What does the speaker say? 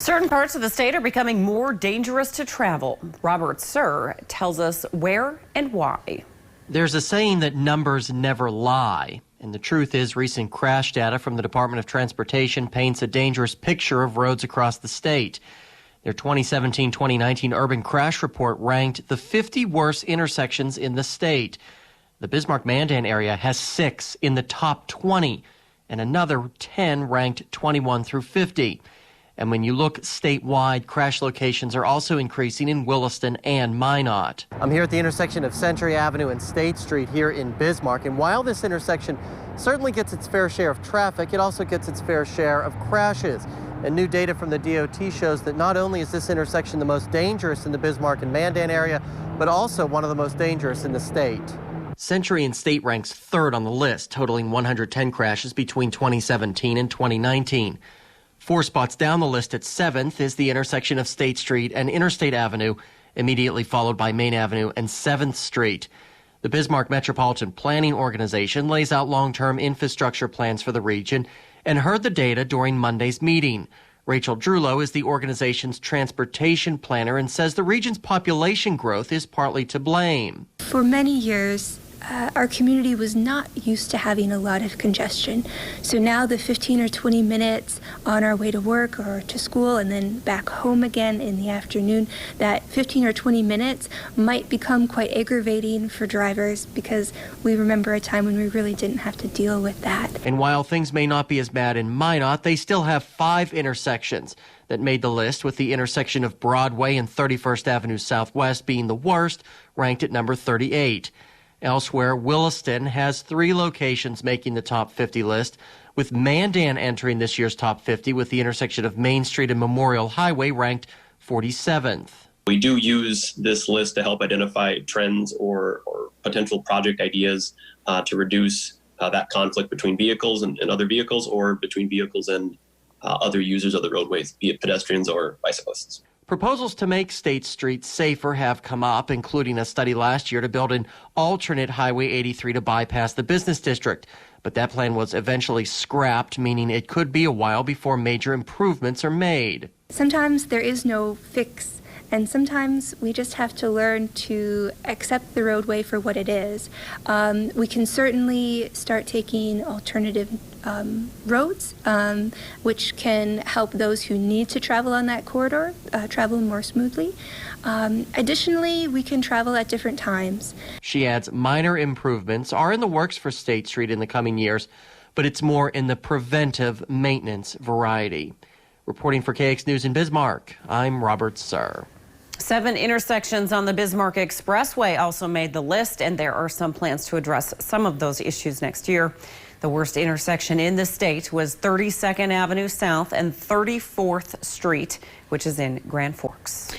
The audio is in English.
Certain parts of the state are becoming more dangerous to travel. Robert Suhr tells us where and why. There's a saying that numbers never lie. And the truth is, recent crash data from the Department of Transportation paints a dangerous picture of roads across the state. Their 2017-2019 urban crash report ranked the 50 worst intersections in the state. The Bismarck-Mandan area has 6 in the top 20, and another 10 ranked 21 through 50. And when you look statewide, crash locations are also increasing in Williston and Minot. I'm here at the intersection of Century Avenue and State Street here in Bismarck. And while this intersection certainly gets its fair share of traffic, it also gets its fair share of crashes. And new data from the DOT shows that not only is this intersection the most dangerous in the Bismarck and Mandan area, but also one of the most dangerous in the state. Century and State ranks third on the list, totaling 110 crashes between 2017 and 2019. 4 spots down the list at 7th is the intersection of State Street and Interstate Avenue, immediately followed by Main Avenue and 7th Street. The Bismarck Metropolitan Planning Organization lays out long-term infrastructure plans for the region and heard the data during Monday's meeting. Rachel Drulow is the organization's transportation planner and says the region's population growth is partly to blame. For many years, our community was not used to having a lot of congestion. So now the 15 or 20 minutes on our way to work or to school and then back home again in the afternoon, that 15 or 20 minutes might become quite aggravating for drivers because we remember a time when we really didn't have to deal with that. And while things may not be as bad in Minot, they still have 5 intersections that made the list, with the intersection of Broadway and 31st Avenue Southwest being the worst, ranked at number 38. Elsewhere, Williston has 3 locations making the top 50 list, with Mandan entering this year's top 50 with the intersection of Main Street and Memorial Highway ranked 47th. We do use this list to help identify trends or potential project ideas to reduce that conflict between vehicles and other vehicles, or between vehicles and other users of the roadways, be it pedestrians or bicyclists. Proposals to make State Street safer have come up, including a study last year to build an alternate Highway 83 to bypass the business district. But that plan was eventually scrapped, meaning it could be a while before major improvements are made. Sometimes there is no fix, and sometimes we just have to learn to accept the roadway for what it is. We can certainly start taking alternative roads, which can help those who need to travel on that corridor travel more smoothly. Additionally, we can travel at different times. She adds minor improvements are in the works for State Street in the coming years, but it's more in the preventive maintenance variety. Reporting for KX News in Bismarck, I'm Robert Suhr. 7 intersections on the Bismarck Expressway also made the list, and there are some plans to address some of those issues next year. The worst intersection in the state was 32nd Avenue South and 34th Street, which is in Grand Forks.